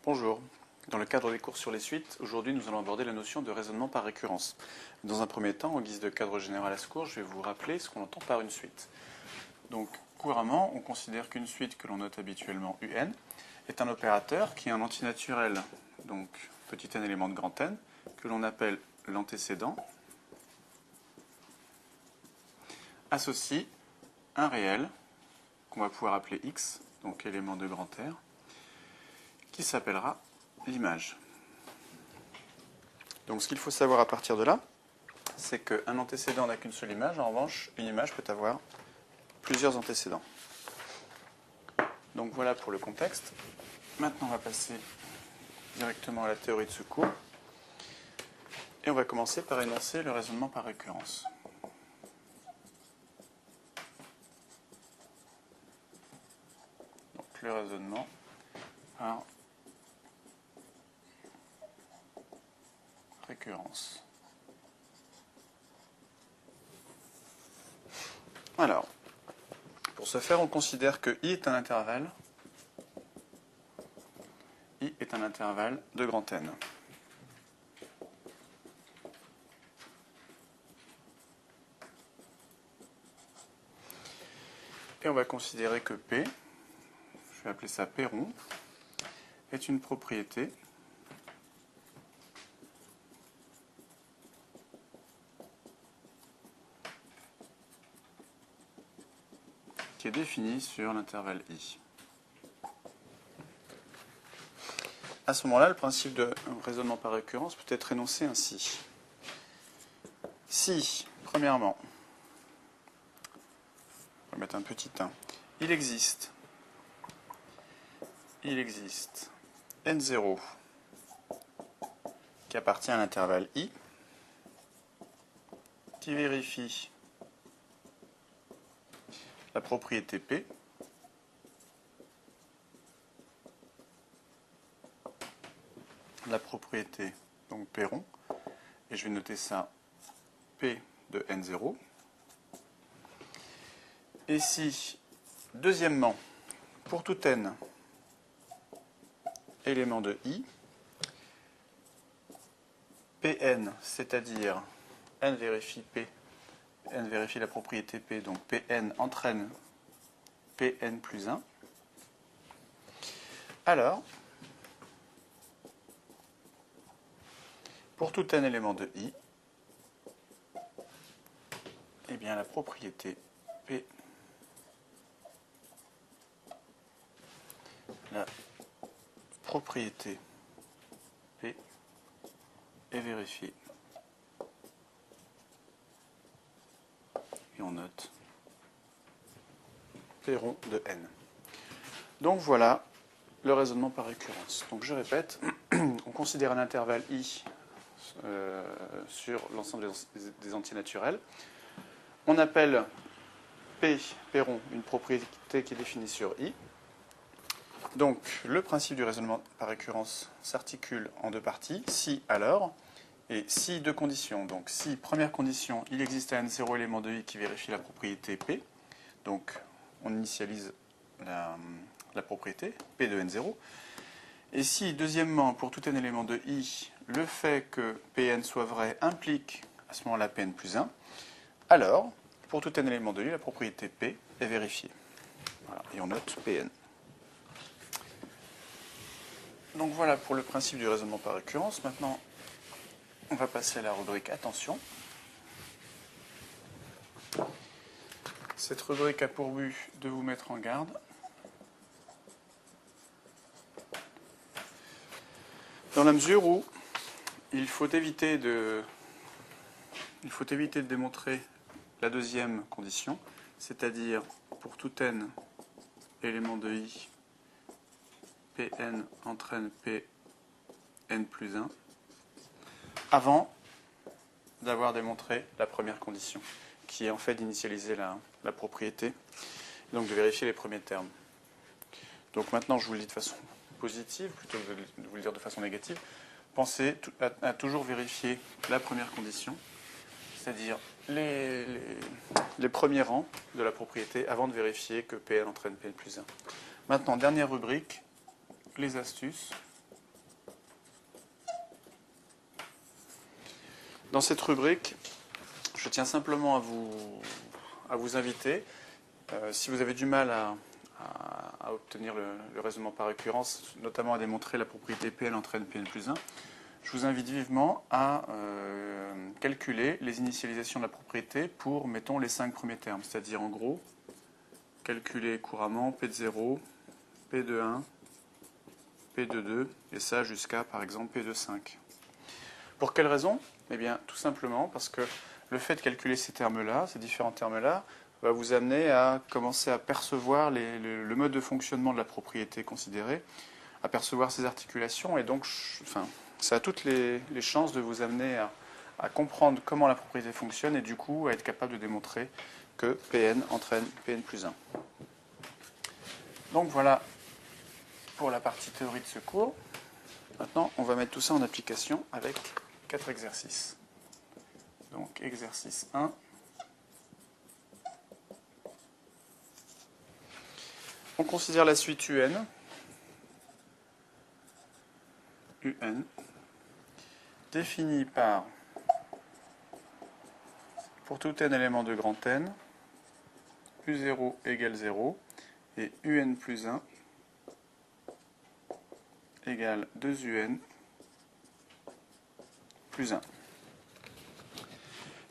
Bonjour. Dans le cadre des cours sur les suites, aujourd'hui nous allons aborder la notion de raisonnement par récurrence. Dans un premier temps, en guise de cadre général à ce cours, je vais vous rappeler ce qu'on entend par une suite. Donc, couramment, on considère qu'une suite que l'on note habituellement UN est un opérateur qui est un antinaturel, donc petit n élément de grand N, que l'on appelle l'antécédent, associe un réel, qu'on va pouvoir appeler X, donc élément de grand R, qui s'appellera l'image. Donc ce qu'il faut savoir à partir de là, c'est qu'un antécédent n'a qu'une seule image. En revanche, une image peut avoir plusieurs antécédents. Donc voilà pour le contexte. Maintenant, on va passer directement à la théorie de ce cours. Et on va commencer par énoncer le raisonnement par récurrence. Donc le raisonnement par récurrence. Alors, pour ce faire, on considère que I est un intervalle. I est un intervalle de grand N. Et on va considérer que P, je vais appeler ça P rond, est une propriété qui est définie sur l'intervalle I. À ce moment-là, le principe de raisonnement par récurrence peut être énoncé ainsi. Si, premièrement, on va mettre un petit 1, il existe N0 qui appartient à l'intervalle I, qui vérifie la propriété P, la propriété donc P rond, et je vais noter ça P de N0. Et si, deuxièmement, pour tout N élément de I, Pn, c'est-à-dire N vérifie P, N vérifie la propriété P, donc Pn entraîne Pn plus 1, alors, pour tout n élément de I, eh bien la propriété P, est vérifiée. Et on note P rond de n. Donc voilà le raisonnement par récurrence. Donc je répète, on considère un intervalle I sur l'ensemble des entiers naturels. On appelle P rond une propriété qui est définie sur I. Donc le principe du raisonnement par récurrence s'articule en deux parties, si alors, et si deux conditions. Donc si, première condition, il existe un N0 élément de I qui vérifie la propriété P, donc on initialise la propriété P de N0. Et si, deuxièmement, pour tout n élément de I, le fait que Pn soit vrai implique à ce moment-là Pn plus 1, alors, pour tout n élément de I, la propriété P est vérifiée. Voilà, et on note Pn. Donc voilà pour le principe du raisonnement par récurrence. Maintenant, on va passer à la rubrique attention. Cette rubrique a pour but de vous mettre en garde. Dans la mesure où il faut éviter de démontrer la deuxième condition, c'est-à-dire pour tout n élément de I, Pn entraîne Pn plus 1, avant d'avoir démontré la première condition, qui est en fait d'initialiser la propriété, donc de vérifier les premiers termes. Donc maintenant, je vous le dis de façon positive, plutôt que de vous le dire de façon négative. Pensez à toujours vérifier la première condition, c'est-à-dire les premiers rangs de la propriété avant de vérifier que Pn entraîne Pn plus 1. Maintenant, dernière rubrique, les astuces. Dans cette rubrique, je tiens simplement à vous inviter, si vous avez du mal à obtenir le raisonnement par récurrence, notamment à démontrer la propriété Pn entraîne Pn plus 1, je vous invite vivement à calculer les initialisations de la propriété pour, mettons, les 5 premiers termes. C'est-à-dire, en gros, calculer couramment P de 0, P de 1, P de 2, et ça jusqu'à, par exemple, P de 5. Pour quelle raison? Eh bien, tout simplement parce que le fait de calculer ces termes-là, ces différents termes-là, va vous amener à commencer à percevoir le mode de fonctionnement de la propriété considérée, à percevoir ses articulations, et donc ça a toutes les chances de vous amener à comprendre comment la propriété fonctionne et du coup à être capable de démontrer que Pn entraîne Pn plus 1. Donc voilà pour la partie théorie de ce cours. Maintenant, on va mettre tout ça en application avec 4 exercices. Donc exercice 1. On considère la suite UN. UN définie par, pour tout n élément de grand N, U0 égale 0 et UN plus 1 égale 2UN plus 1.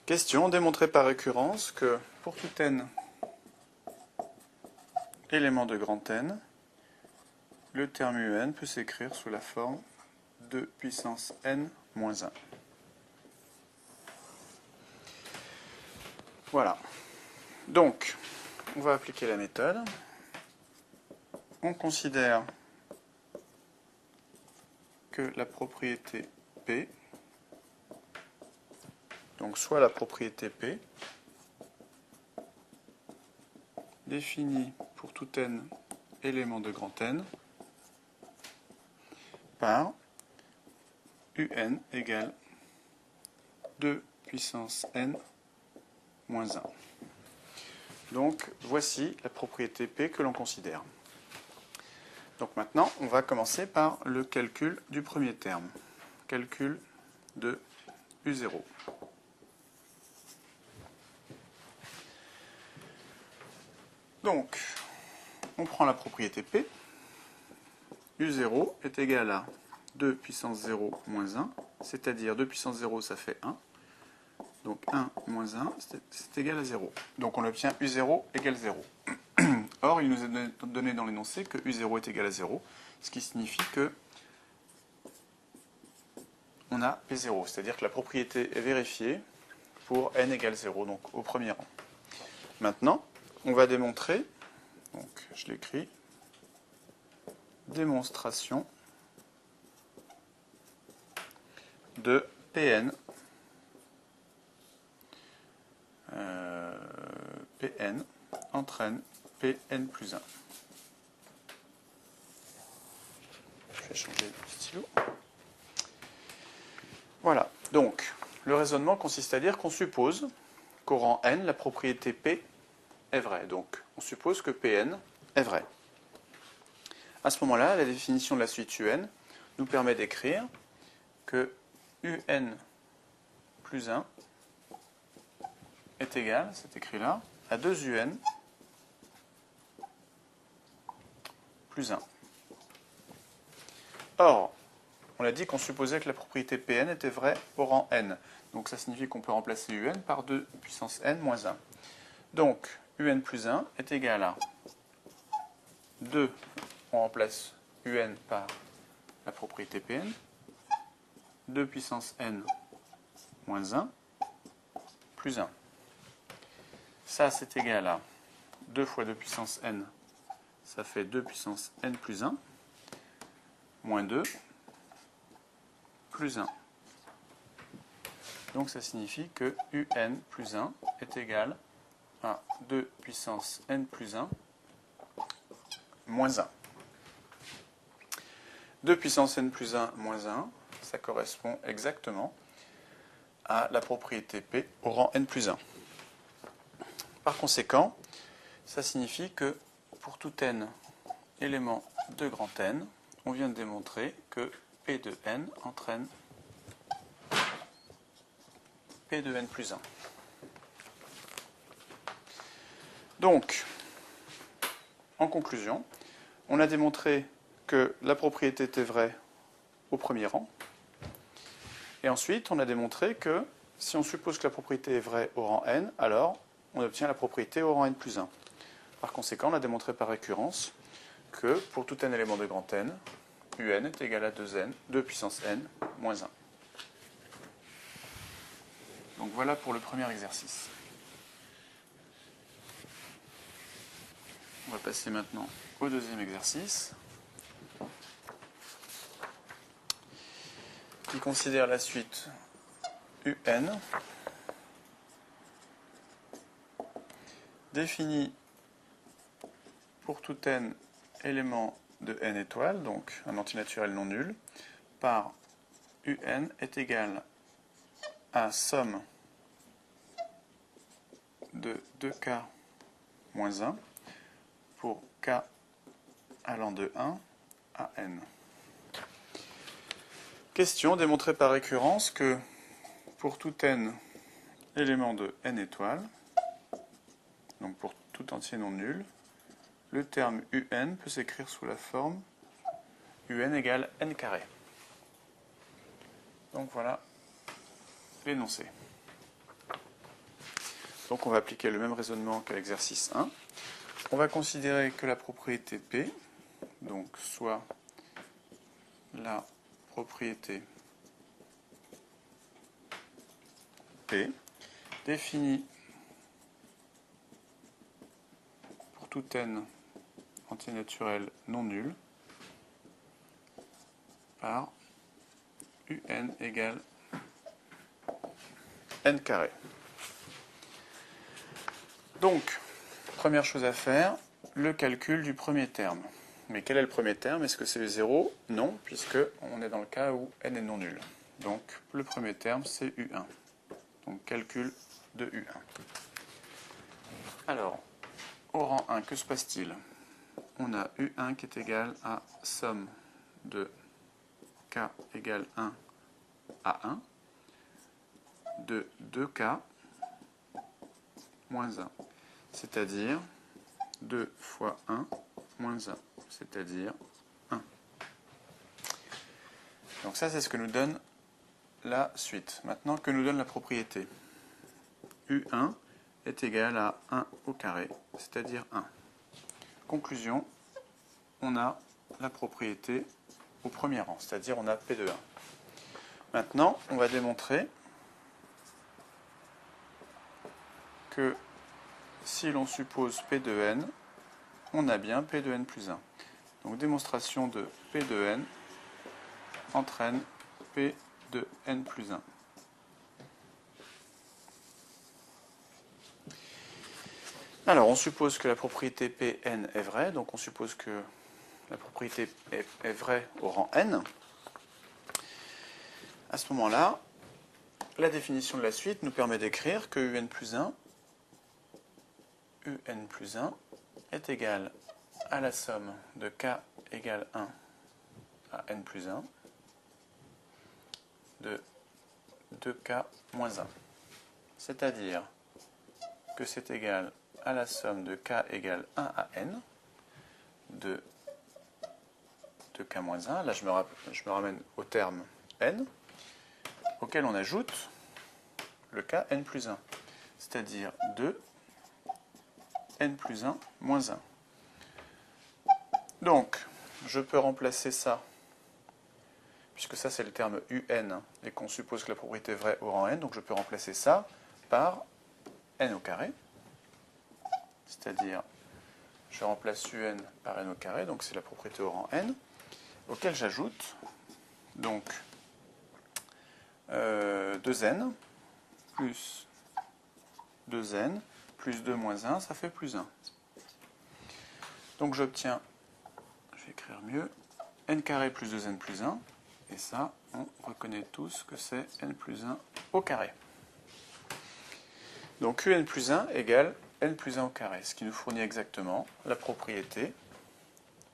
Question, démontrer par récurrence que pour tout n élément de grand N, le terme UN peut s'écrire sous la forme 2 puissance n moins 1. Voilà. Donc, on va appliquer la méthode. On considère que la propriété P, donc soit la propriété P, définie pour tout n élément de grand N, par UN égale 2 puissance n moins 1. Donc, voici la propriété P que l'on considère. Donc maintenant, on va commencer par le calcul du premier terme. Calcul de U0. Donc, on prend la propriété P. U0 est égal à 2 puissance 0 moins 1, c'est-à-dire 2 puissance 0, ça fait 1. Donc 1 moins 1, c'est égal à 0. Donc on obtient U0 égale 0. Or, il nous est donné dans l'énoncé que U0 est égal à 0, ce qui signifie que on a P0, c'est-à-dire que la propriété est vérifiée pour n égale 0, donc au premier rang. Maintenant, on va démontrer, donc je l'écris, démonstration de Pn. Pn entraîne Pn plus 1. Je vais changer de stylo. Voilà, donc le raisonnement consiste à dire qu'on suppose qu'au rang n, la propriété P est vraie. Donc on suppose que Pn est vrai. À ce moment-là, la définition de la suite UN nous permet d'écrire que UN plus 1 est égal, c'est écrit là, à 2 UN plus 1. Or, on a dit qu'on supposait que la propriété Pn était vraie au rang n. Donc ça signifie qu'on peut remplacer UN par 2 puissance n moins 1. Donc, UN plus 1 est égal à 2, on remplace UN par la propriété Pn, 2 puissance n moins 1 plus 1. Ça, c'est égal à 2 fois 2 puissance n, ça fait 2 puissance n plus 1, moins 2, plus 1. Donc ça signifie que UN plus 1 est égal à 2 puissance n plus 1, moins 1. 2 puissance n plus 1, moins 1, ça correspond exactement à la propriété P au rang n plus 1. Par conséquent, ça signifie que pour tout n élément de grand N, on vient de démontrer que P de n entraîne P de n plus 1. Donc, en conclusion, on a démontré que la propriété était vraie au premier rang. Et ensuite, on a démontré que si on suppose que la propriété est vraie au rang n, alors on obtient la propriété au rang n plus 1. Par conséquent, on a démontré par récurrence que pour tout n élément de grand N, un est égal à 2 puissance n moins 1. Donc voilà pour le premier exercice. On va passer maintenant au deuxième exercice, qui considère la suite un définie pour tout n élément de n étoiles, donc un antinaturel non nul, par un est égal à somme de 2k moins 1 pour k allant de 1 à n. Question démontrée par récurrence que pour tout n élément de n étoiles, donc pour tout entier non nul, le terme un peut s'écrire sous la forme un égale n carré. Donc voilà l'énoncé. Donc on va appliquer le même raisonnement qu'à l'exercice 1. On va considérer que la propriété P, donc soit la propriété P, définie pour tout n entier naturel non nul par un égale n carré. Donc, première chose à faire, le calcul du premier terme. Mais quel est le premier terme? Est-ce que c'est 0? Non, puisque on est dans le cas où n est non nul. Donc, le premier terme, c'est U1. Donc, calcul de U1. Alors, au rang 1, que se passe-t-il? On a U1 qui est égal à somme de k égale 1 à 1 de 2k moins 1, c'est-à-dire 2 fois 1 moins 1, c'est-à-dire 1. Donc ça, c'est ce que nous donne la suite. Maintenant, que nous donne la propriété? U1 est égal à 1 au carré, c'est-à-dire 1. Conclusion, on a la propriété au premier rang, c'est-à-dire on a P de 1. Maintenant, on va démontrer que si l'on suppose P de n, on a bien P de n plus 1. Donc démonstration de P de n entraîne P de n plus 1. Alors on suppose que la propriété Pn est vraie, donc on suppose que la propriété est vraie au rang n. À ce moment-là, la définition de la suite nous permet d'écrire que un plus 1 est égal à la somme de k égale 1 à n plus 1 de 2k moins 1. C'est-à-dire que c'est égal à la somme de k égale 1 à n de 2k moins 1. Là, je me ramène au terme n, auquel on ajoute le k n plus 1, c'est-à-dire 2 n plus 1 moins 1. Donc, je peux remplacer ça, puisque ça c'est le terme un, et qu'on suppose que la propriété est vraie au rang n, donc je peux remplacer ça par n au carré, c'est-à-dire je remplace un par n au carré, donc c'est la propriété au rang n, auquel j'ajoute donc 2n plus 2n plus 2 moins 1, ça fait plus 1. Donc j'obtiens, je vais écrire mieux, n carré plus 2n plus 1, et ça, on reconnaît tous que c'est n plus 1 au carré. Donc un plus 1 égale n plus 1 au carré, ce qui nous fournit exactement la propriété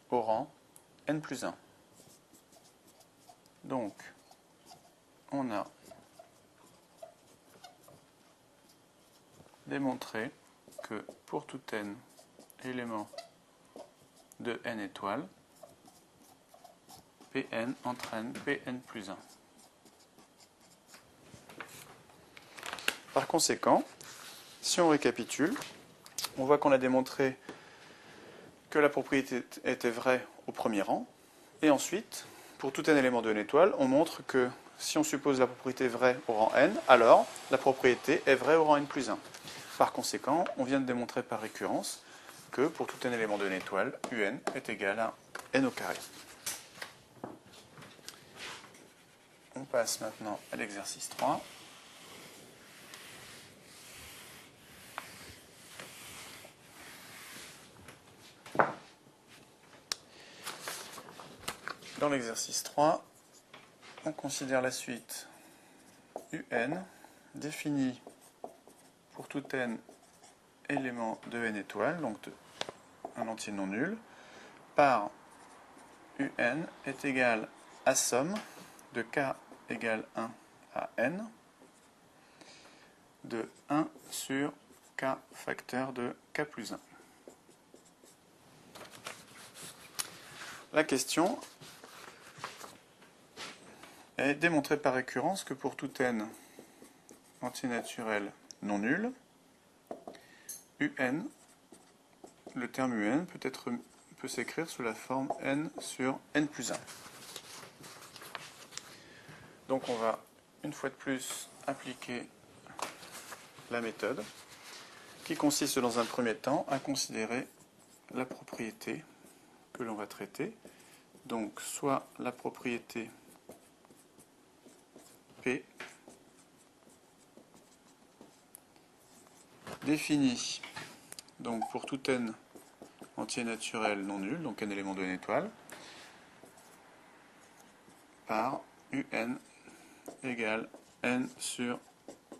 au rang n plus 1. Donc, on a démontrer que pour tout n élément de n étoiles, Pn entraîne Pn plus 1. Par conséquent, si on récapitule, on voit qu'on a démontré que la propriété était vraie au premier rang, et ensuite, pour tout n élément de n étoile, on montre que si on suppose la propriété vraie au rang n, alors la propriété est vraie au rang n plus 1. Par conséquent, on vient de démontrer par récurrence que pour tout n élément de n étoile, un est égal à n au carré. On passe maintenant à l'exercice 3. Dans l'exercice 3, on considère la suite un définie pour tout n élément de n étoiles, donc un entier non nul, par un est égal à somme de k égale 1 à n de 1 sur k facteur de k plus 1. La question est démontrée par récurrence que pour tout n entier naturel non nul, un, le terme un peut s'écrire sous la forme n sur n plus 1. Donc on va une fois de plus appliquer la méthode qui consiste dans un premier temps à considérer la propriété que l'on va traiter. Donc soit la propriété P définie donc pour tout n entier naturel non nul, donc n élément de n étoile, par un égale n sur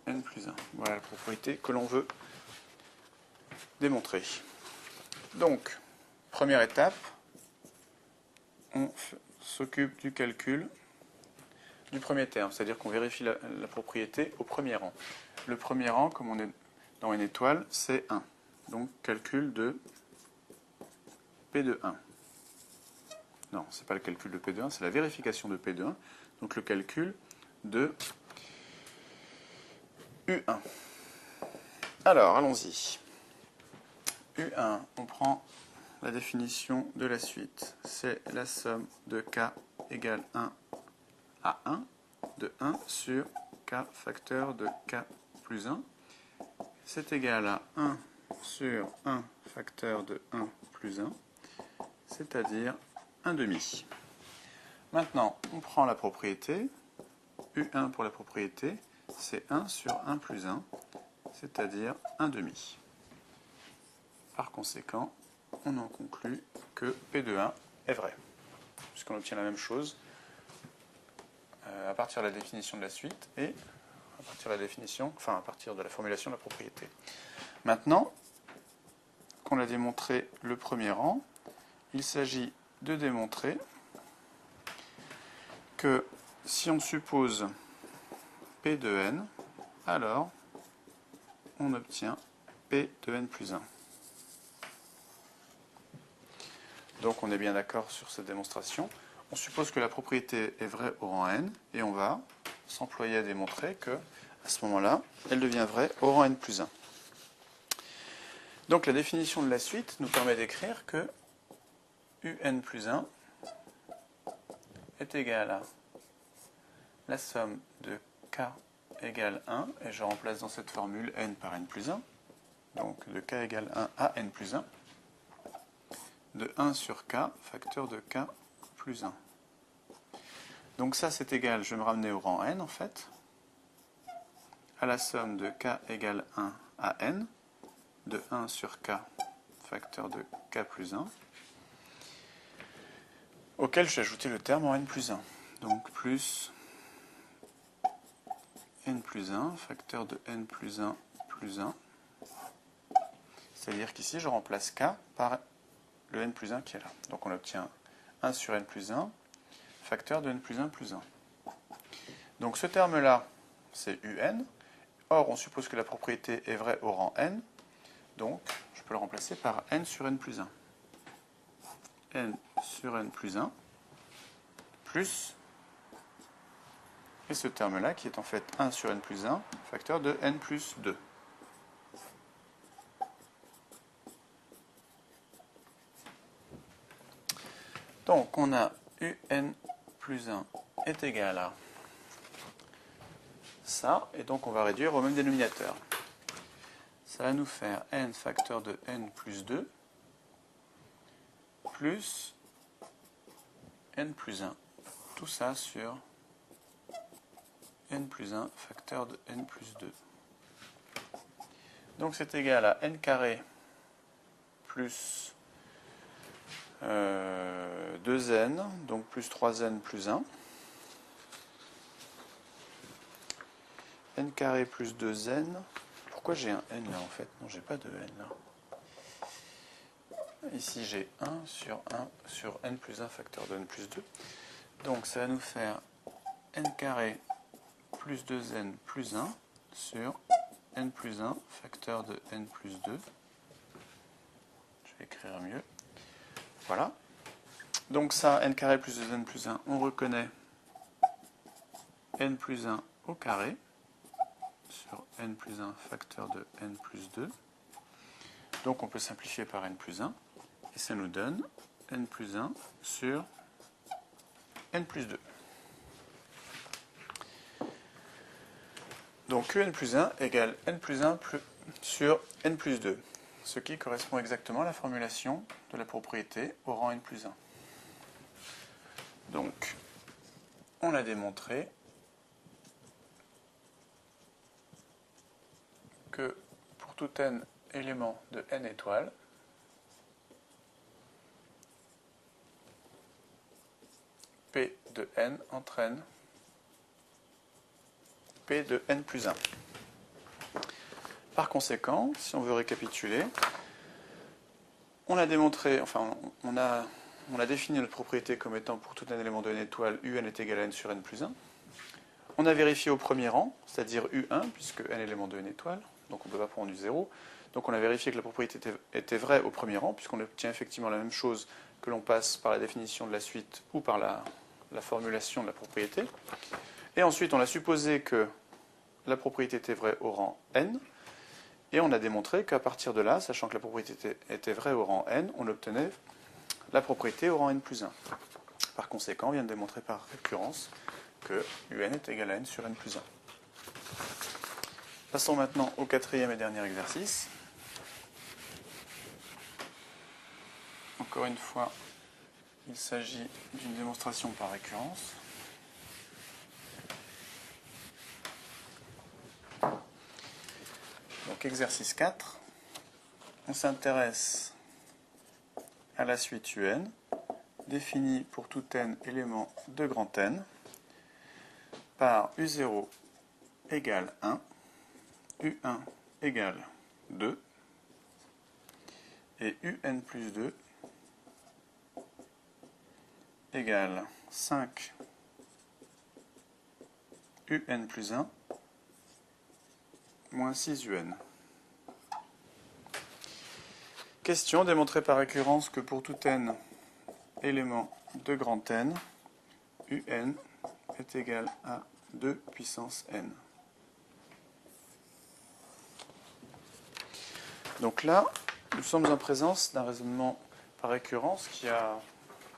n plus 1. Voilà la propriété que l'on veut démontrer. Donc, première étape, on s'occupe du calcul du premier terme, c'est-à-dire qu'on vérifie la propriété au premier rang. Le premier rang, comme on est dans une étoile, c'est 1. Donc, calcul de P de 1. Non, ce n'est pas le calcul de P de 1, c'est la vérification de P de 1. Donc, le calcul de U1. Alors, allons-y. U1, on prend la définition de la suite. C'est la somme de k égale 1 à 1 de 1 sur k facteur de k plus 1. C'est égal à 1 sur 1 facteur de 1 plus 1, c'est-à-dire 1 demi. Maintenant, on prend la propriété. U1 pour la propriété, c'est 1 sur 1 plus 1, c'est-à-dire 1 demi. Par conséquent, on en conclut que P de 1 est vrai, puisqu'on obtient la même chose à partir de la définition de la suite et à partir de la formulation de la propriété. Maintenant qu'on a démontré le premier rang, il s'agit de démontrer que si on suppose P de n, alors on obtient P de n plus 1. Donc on est bien d'accord sur cette démonstration. On suppose que la propriété est vraie au rang n, et on va s'employer à démontrer que, à ce moment-là, elle devient vraie au rang n plus 1. Donc la définition de la suite nous permet d'écrire que un plus 1 est égal à la somme de k égale 1, et je remplace dans cette formule n par n plus 1, donc de k égale 1 à n plus 1, de 1 sur k, facteur de k plus 1. Donc ça c'est égal, je vais me ramener au rang n en fait, à la somme de k égale 1 à n, de 1 sur k, facteur de k plus 1, auquel j'ai ajouté le terme en n plus 1. Donc plus n plus 1, facteur de n plus 1 plus 1. C'est-à-dire qu'ici je remplace k par le n plus 1 qui est là. Donc on obtient 1 sur n plus 1, facteur de n plus 1 plus 1. Donc ce terme-là, c'est un. Or, on suppose que la propriété est vraie au rang n, donc je peux le remplacer par n sur n plus 1. N sur n plus 1, plus, et ce terme-là qui est en fait 1 sur n plus 1, facteur de n plus 2. Donc on a un plus 1 est égal à ça, et donc on va réduire au même dénominateur. Ça va nous faire n facteur de n plus 2 plus n plus 1. Tout ça sur n plus 1 facteur de n plus 2. Donc c'est égal à n carré plus 2n, donc plus 3n plus 1. N carré plus 2n. Pourquoi j'ai un n là en fait? Non, j'ai pas de n là. Ici j'ai 1 sur n plus 1 facteur de n plus 2. Donc ça va nous faire n carré plus 2n plus 1 sur n plus 1 facteur de n plus 2. Je vais écrire mieux. Voilà. Donc ça, n carré plus 2n plus 1, on reconnaît n plus 1 au carré sur n plus 1 facteur de n plus 2. Donc on peut simplifier par n plus 1. Et ça nous donne n plus 1 sur n plus 2. Donc n plus 1 égale n plus 1 sur n plus 2. Ce qui correspond exactement à la formulation de la propriété au rang n plus 1. Donc, on a démontré que pour tout n élément de n étoiles, P de n entraîne P de n plus 1. Par conséquent, si on veut récapituler, on a démontré, enfin on a défini notre propriété comme étant pour tout un élément de n étoile, un est égal à n sur n plus 1. On a vérifié au premier rang, c'est-à-dire u1, puisque n élément de n étoile, donc on ne peut pas prendre du 0. Donc on a vérifié que la propriété était vraie au premier rang, puisqu'on obtient effectivement la même chose que l'on passe par la définition de la suite ou par la formulation de la propriété. Et ensuite on a supposé que la propriété était vraie au rang n, et on a démontré qu'à partir de là, sachant que la propriété était vraie au rang n, on obtenait la propriété au rang n plus 1. Par conséquent, on vient de démontrer par récurrence que un est égal à n sur n plus 1. Passons maintenant au quatrième et dernier exercice. Encore une fois, il s'agit d'une démonstration par récurrence. Donc exercice 4, on s'intéresse à la suite un, définie pour tout n élément de grand N, par u0 égale 1, u1 égale 2, et un plus 2 égale 5 un plus 1 moins 6 un. Question démontrée par récurrence que pour tout n élément de grand N, un est égal à 2 puissance n. Donc là, nous sommes en présence d'un raisonnement par récurrence qui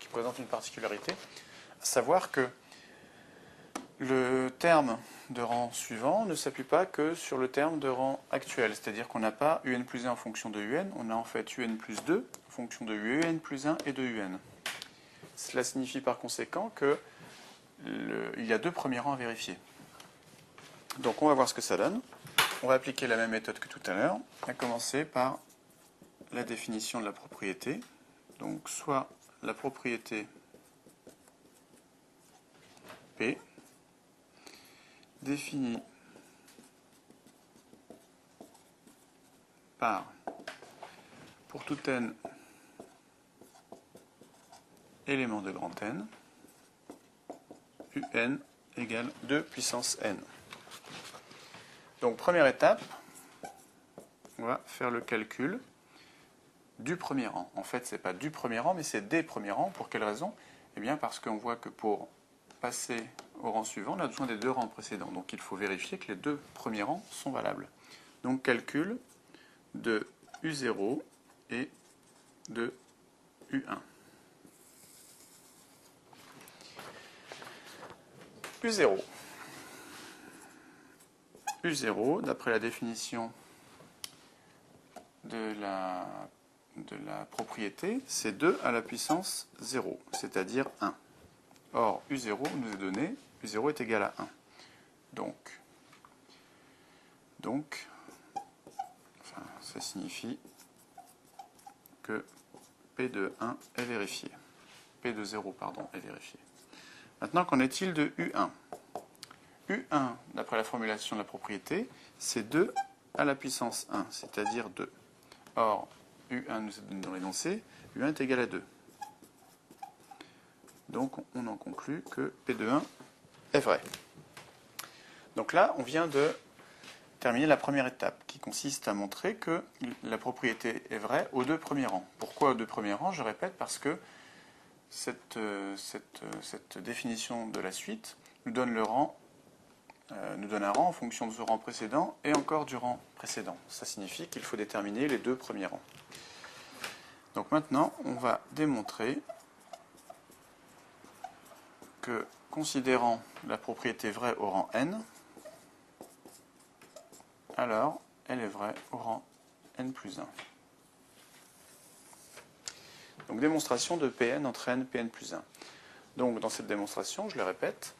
présente une particularité, à savoir que le terme de rang suivant ne s'appuie pas que sur le terme de rang actuel, c'est-à-dire qu'on n'a pas un plus 1 en fonction de un, on a en fait un plus 2 en fonction de un plus 1 et de un. Cela signifie par conséquent qu'il y a deux premiers rangs à vérifier. Donc on va voir ce que ça donne. On va appliquer la même méthode que tout à l'heure, à commencer par la définition de la propriété. Donc soit la propriété P définie par, pour tout n élément de grand N, un égale 2 puissance n. Donc première étape, on va faire le calcul du premier rang. En fait, ce n'est pas du premier rang, mais c'est des premiers rangs. Pour quelle raison? Eh bien parce qu'on voit que pour passer au rang suivant, on a besoin des deux rangs précédents. Donc il faut vérifier que les deux premiers rangs sont valables. Donc calcul de U0 et de U1. U0. U0, d'après la définition de la propriété, c'est 2 à la puissance 0, c'est-à-dire 1. Or, U0 nous est donné, U0 est égal à 1. Donc ça signifie que P de 1 est vérifié. P de 0, pardon, est vérifié. Maintenant, qu'en est-il de U1? U1, d'après la formulation de la propriété, c'est 2 à la puissance 1, c'est-à-dire 2. Or, U1 nous est donné dans l'énoncé, U1 est égal à 2. Donc, on en conclut que P de 1 est vrai. Donc là, on vient de terminer la première étape, qui consiste à montrer que la propriété est vraie aux deux premiers rangs. Pourquoi aux deux premiers rangs? Je répète, parce que cette définition de la suite nous donne un rang en fonction de ce rang précédent et encore du rang précédent. Ça signifie qu'il faut déterminer les deux premiers rangs. Donc maintenant, on va démontrer que, considérant la propriété vraie au rang n, alors elle est vraie au rang n plus 1. Donc démonstration de Pn entre n, Pn plus 1. Donc dans cette démonstration, je le répète,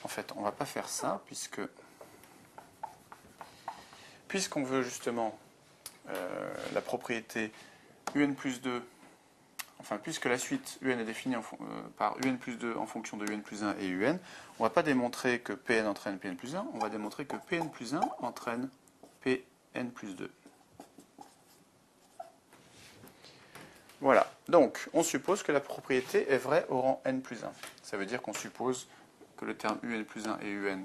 en fait on ne va pas faire ça, puisqu'on veut justement la propriété un plus 2, enfin puisque la suite un est définie par un plus 2 en fonction de un plus 1 et un, on ne va pas démontrer que Pn entraîne Pn plus 1, on va démontrer que Pn plus 1 entraîne Pn plus 2. Voilà, donc on suppose que la propriété est vraie au rang n plus 1. Ça veut dire qu'on suppose que le terme un plus 1 et un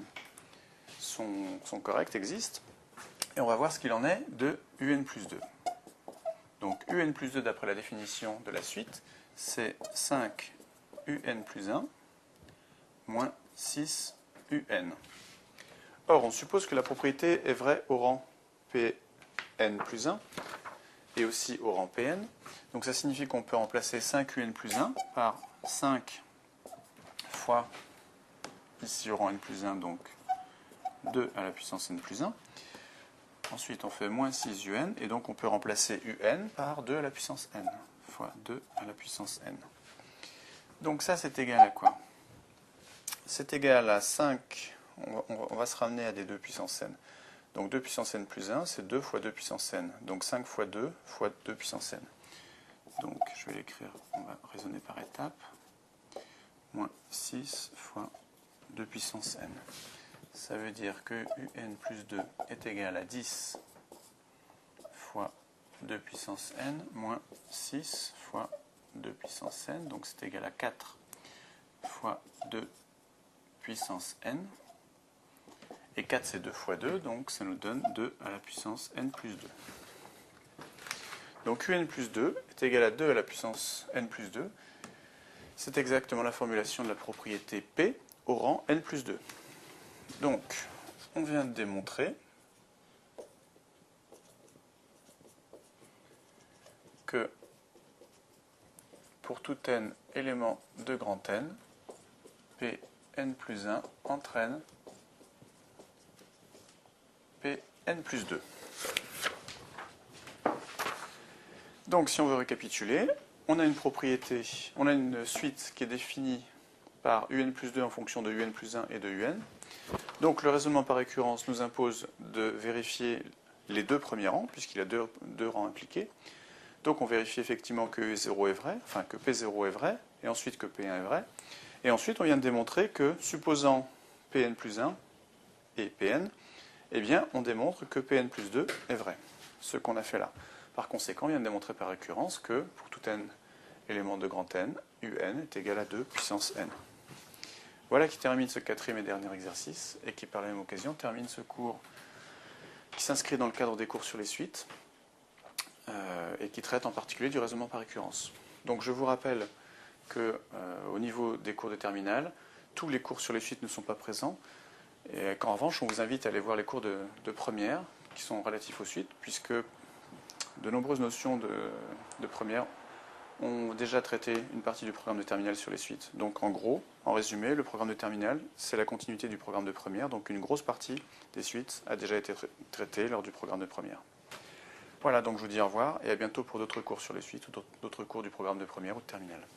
sont corrects, existent. Et on va voir ce qu'il en est de un plus 2. Donc un plus 2, d'après la définition de la suite, c'est 5 un plus 1 moins 6 un. Or, on suppose que la propriété est vraie au rang Pn plus 1 et aussi au rang Pn. Donc ça signifie qu'on peut remplacer 5 un plus 1 par 5 fois, ici au rang n plus 1, donc 2 à la puissance n plus 1. Ensuite, on fait moins 6 un, et donc on peut remplacer un par 2 à la puissance n, fois 2 à la puissance n. Donc ça, c'est égal à quoi? C'est égal à 5, on va se ramener à des 2 puissance n. Donc 2 puissance n plus 1, c'est 2 fois 2 puissance n. Donc 5 fois 2 fois 2 puissance n. Donc je vais l'écrire, on va raisonner par étapes. Moins 6 fois 2 puissance n. Ça veut dire que un plus 2 est égal à 10 fois 2 puissance n moins 6 fois 2 puissance n. Donc c'est égal à 4 fois 2 puissance n. Et 4 c'est 2 fois 2, donc ça nous donne 2 à la puissance n plus 2. Donc un plus 2 est égal à 2 à la puissance n plus 2. C'est exactement la formulation de la propriété P au rang n plus 2. Donc, on vient de démontrer que pour tout n élément de grand N, Pn plus 1 entraîne Pn plus 2. Donc, si on veut récapituler, on a une propriété, on a une suite qui est définie par un plus 2 en fonction de un plus 1 et de un. Donc le raisonnement par récurrence nous impose de vérifier les deux premiers rangs, puisqu'il y a deux rangs impliqués. Donc on vérifie effectivement que E0 est vrai, enfin que P0 est vrai, et ensuite que P1 est vrai. Et ensuite on vient de démontrer que, supposant Pn plus 1 et Pn, eh bien on démontre que Pn plus 2 est vrai, ce qu'on a fait là. Par conséquent, on vient de démontrer par récurrence que pour tout n élément de grand N, un est égal à 2 puissance n. Voilà qui termine ce quatrième et dernier exercice et qui, par la même occasion, termine ce cours qui s'inscrit dans le cadre des cours sur les suites et qui traite en particulier du raisonnement par récurrence. Donc je vous rappelle qu'au niveau des cours de terminale, tous les cours sur les suites ne sont pas présents, et qu'en revanche, on vous invite à aller voir les cours de première, qui sont relatifs aux suites, puisque de nombreuses notions de première ont déjà traité une partie du programme de terminale sur les suites. Donc en gros, en résumé, le programme de terminale, c'est la continuité du programme de première, donc une grosse partie des suites a déjà été traitée lors du programme de première. Voilà, donc je vous dis au revoir, et à bientôt pour d'autres cours sur les suites, ou d'autres cours du programme de première ou de terminale.